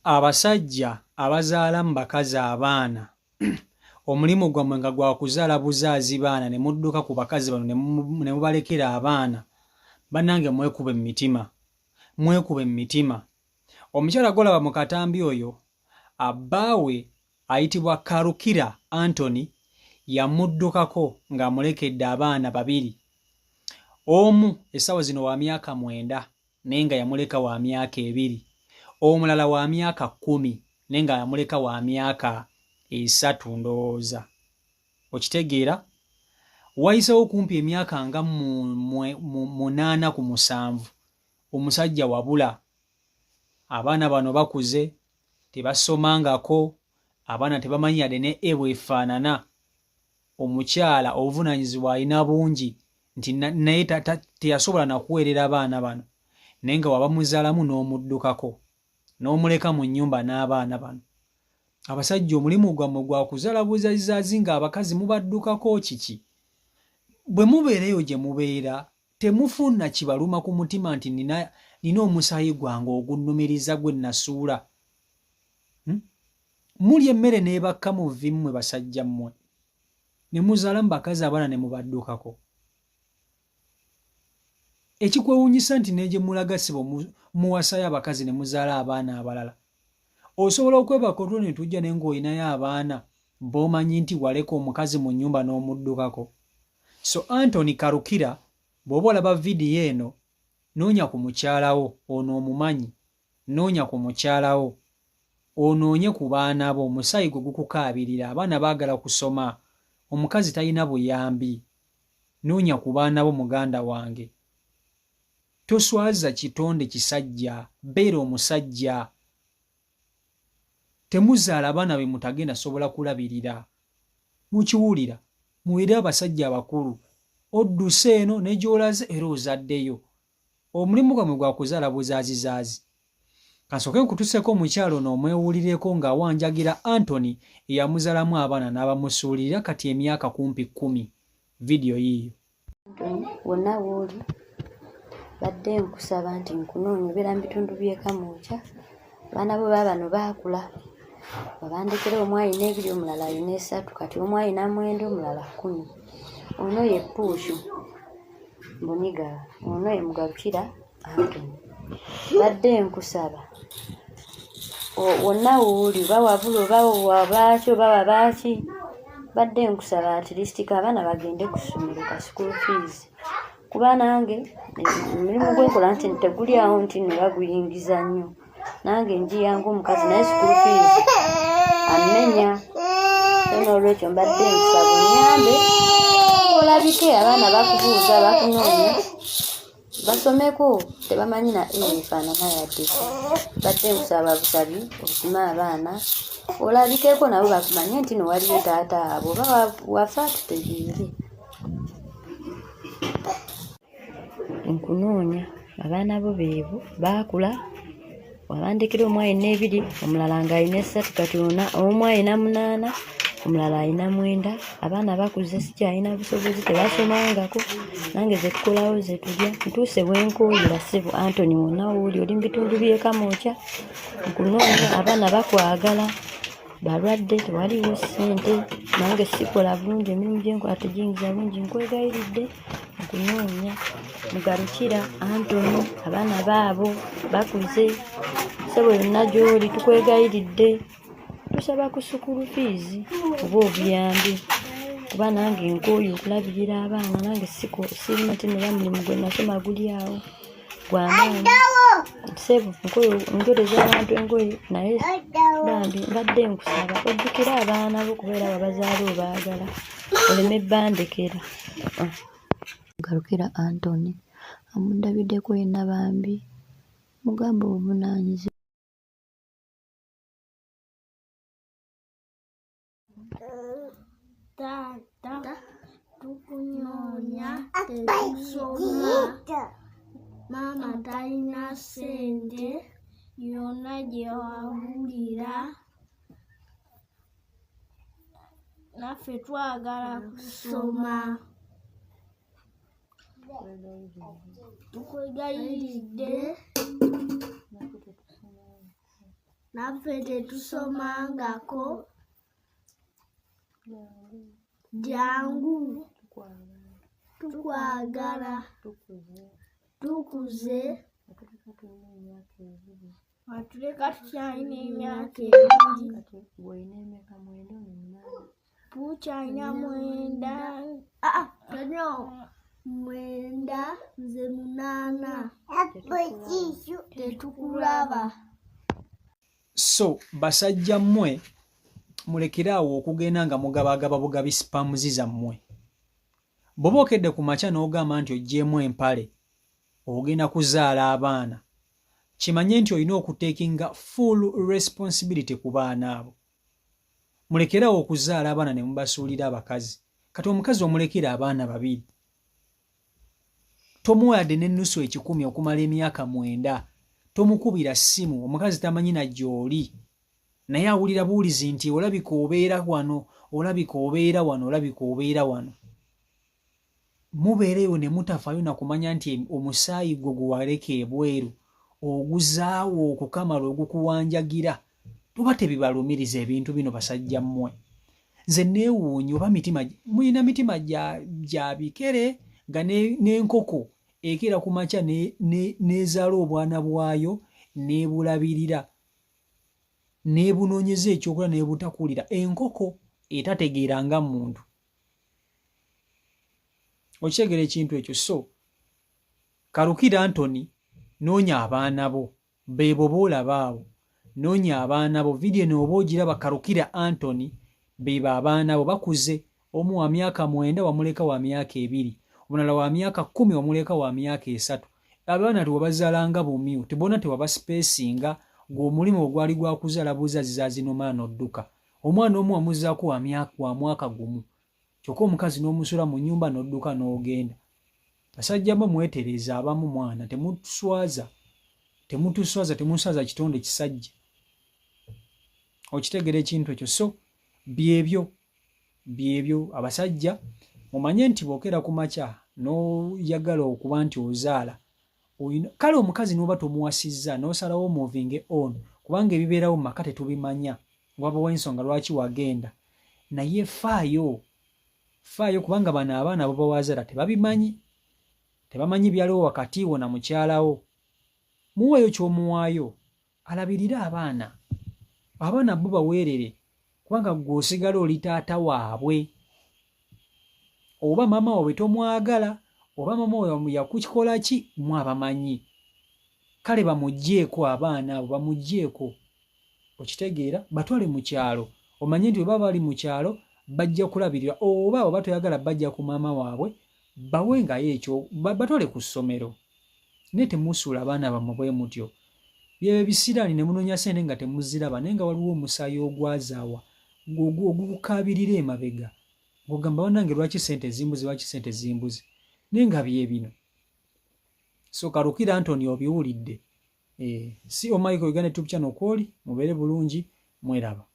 abasajja abazaala mu bakazi abaana omulimu gwammwe nga gwa kuzaala buzaazi baana ne mudduka ku bakazi bano ne mubalekera abaana, bannange mwekube mu mitima, mwekube mu mitima. Omukyala golaba mu katambi oyo abbaawe ayitibwa Karukira Anthony yamuddukako ng'amulekedde abaana babiri. Omu essaawa zino wa myaka 9 naye nga yamuleka wa myaka 2, omulala wa myaka 10 naye nga yamuleka wa myaka 3 ndowooza. Okitegeera? Wayiseewo kumpi emyaka nga 8 ku 7 omusajja wabula. Abaana bano bakuze, tebasomangako, abaana tebamanyi yadde ne bwefaanana. Omukyala obuvunaanyizibwa alina bungi nti naye teyasobola nakuweerera abaana bano, naye nga waba muzaalamu n'omuddukako n'omuleka mu nnyumba n'abaana bano. Abasajja omulimu gwammwe gwa kuzaala buzazizaazi ng'abakazi mubaddukako kiki? Bwe mubeereyo gye mubeera temufuna kibaluma ku mutima nti nina omusaayi gwange ogunnumiriza gwe nasuula. Mulya emmere n'ebakka mu vvi mmwe basajja mmwe, ne muzaala mu bakazi abaana ne mubaddukako. Ekikwewuunyisa nti ne gye mulaga sibo muwasayo abakazi ne muzaala abaana abalala. Osobola okwebaka otwo ne tujja naye ng'olinayo abaana b'omanyi nti waleka omukazi mu nnyumba n'omuddukako. So Anthony Karukira, bw'oba olaba vidiyo eno, noonya ku mukyalawo ono omumanyi, noonya ku mukyalawo onoonye ku baana bo. Omusaayi gwe gukukaabirira, abaana baagala kusoma, omukazi talina buyambi. Noonya ku baana bo muganda wange. Toswaza kitonde kisajja, beera omusajja. Temuzaala abaana be mutagenda sobola kulabirira. Mukiwulira? Mubeere abasajja abakulu. Odduse eno ne gy'olaze era ozaddeyo. Omulimu gwammwe gwa kuzaala buzaazizaazi. Kasooke nkutuuseko omukyalo n'omwewulireko ng'awanjagira Anthony eyamuzaalamu abaana n'abamusuulirira kati emyaka kumpi 10. Vidiyo yiiyo. Wonna wooli badde nkusaba nti nkunoonya obeera mu bitundu by'e Kamwokya. Abaana bo baabano baakula. Babandekera omu alina 2, omulala alina 3, kati omu alina 9, omulala 10. Ono ye Puushu Mbuniga, ono ye Mugarukira Anthony. Badde nkusaba wonna wooli oba wabula oba wabaaki oba wabaaki, badde nkusaba at least abaana bagende ku ssomero ka school fees. Kuba nange omulimu gwenkola nti teguli awo nti ne baguyingiza nnyo. Nange njiyanga omukazi naye school fees amenya. N'olwekyo mbadde nkusaba onyambe olabike abaana bakubuuza bakunoonya basomeko, tebamanyi na efaanana yadde. Badde nkusaba busabi okume abaana olabikeko nabo bakumanye nti no waliyo taata abo oba wafa tutegeere. Nkunoonya abaana bo beebo baakula. Wabandekera omu alina 2, omulala ng'alina 3, kati omu alina 8, omulala alina 9. Abaana bakuze sikyalina busobozi, tebasomangako. Nange ze tukolawo ze tulya. Ntuuse bwenkooyera ssebo Anthony wonna wooli oli mu bitundu by'e Kamwokya. Nkunoonya abaana bakwagala, balwadde, tewaliwo ssente. Nange sikola bulungi, emirimu gyenkola tegiyingiza bulungi. Nkwegayiridde nkunoonya Mugarukira Anthony, abaana baabo bakuze. Ssebo yonna gy'oli tukwegayiridde. Tusaba ku school fees oba obuyambi. Kuba nange nkooye okulabirira abaana, nange sirina nti nera mulimu gwe nasoma guli awo gw'amaanyi. Ssebo njoleza abantu engoye naye bambi mbadde nkusaba ojjukira abaana bo kubeera babazaala obaagala oleme bandekera. Mugarukira Anthony amundabiddeko yenna bambi mugamba obuvunaanyizibwa. Taata tukunoonya tetusoma, maama talina ssente, yonna gye wabulira, naffe twagala kusoma. Tukwegayiridde naffe tetusomangako jangu tukwagala tukuze watuleka tukyalina emyaka ebiri tukyalina 9 9 nze 8 tetukulaba. So basajja mmwe mulekerawo okugenda nga mugabagaba bugabi sipamuzi zammwe. Bw'oba okedde ku makya n'ogamba nti oggyemu empale ogenda kuzaala abaana, kimanye nti olina okuteekinga full responsibility ku baana abo. Mulekerawo okuzaala abaana ne mubasuulira abakazi. Kati omukazi omulekera abaana 2 tomuwadde n'ennusu 10 okumala emyaka 9, tomukubira ssimu, omukazi tamanyi na gy'oli, naye awulira buulizi nti olabika obeera wano, olabika obeera wano, olabika obeera wano. Mubeereyo ne mutafaayo na kumanya nti omusaayi gwo gwe waleka ebweru oguzaawo okukamala ogukuwanjagira. Tuba tebibalumiriza ebintu bino basajja mmwe. Nze neewuunye oba mulina mitima gya bikere nga n'enkoko ekera ku makya neezaala obwana bwayo n'ebulabirira n'ebunoonyeza ekyokulya n'ebutakulira. Enkoko etategeera nga muntu. Okitegeera ekintu ekyo. So Karukira Anthony noonya abaana bo, beebo boolaba abo, noonya abaana bo. Vidiyo n'oba ogiraba Karukira Anthony beebo abaana bo bakuze. Omu wa myaka 9 wamuleka wa myaka 2, omulala wa myaka 10 wamuleka wa myaka 3. Abaana tewabazaalanga bumiu, tebona tewabaspacinga ng'omulimu ogwali gwa kuzaala buzazi zazinoma n'odduka. Omwana omu wamuzaako wa mwaka gumu, kyokka omukazi n'omusula mu nnyumba n'odduka n'ogenda. Basajja bo mwetereza abamu mwana, temuswaza kitonde kisajja. Okitegeera ekintu ekyo. So byebyo abasajja mumanye nti bwokera ku makya n'oyagala okuba nti ozaala, kale omukazi n'oba tomuwasizza n'osalawo moving on, kubanga ebibeerawo mu maka tetubimanya, wabawo ensonga lwaki wagenda. Naye faayo kubanga bano abaana bo bawazaala tebabimanyi, tebamanyi byaliwo wakati wo na mukyalawo. Muweeyo ky'omuwaayo, alabirire abaana bo baweerere, kubanga gw'osigala oli taata waabwe. Oba maama waabwe tomwagala, oba maama waabwe yakukikola ki, mwabamanyi. Kale bamuggyeeko abaana abo, bamuggyeeko. Okitegeera, batwale mu kyalo. Omanye nti bwe baba bali mu kyalo bajja kulabirira, oba oba toyagala bajja ku maama waabwe, bawengayo ekyo, batwale ku ssomero. Naye temusuula abaana bammwe bwe mutyo. Byebyo bisiraani ne munoonya ssente nga temuziraba, naye nga waliwo omusaayi ogwazaawa ogukaabirira emabega. Ng'ogamba bannange lwaki ssente zimbuze, naye nga byebino. So Karukira Anthony obiwulidde. Si Michael Uganda YouTube channel kwoli, mubeere bulungi, mweraba.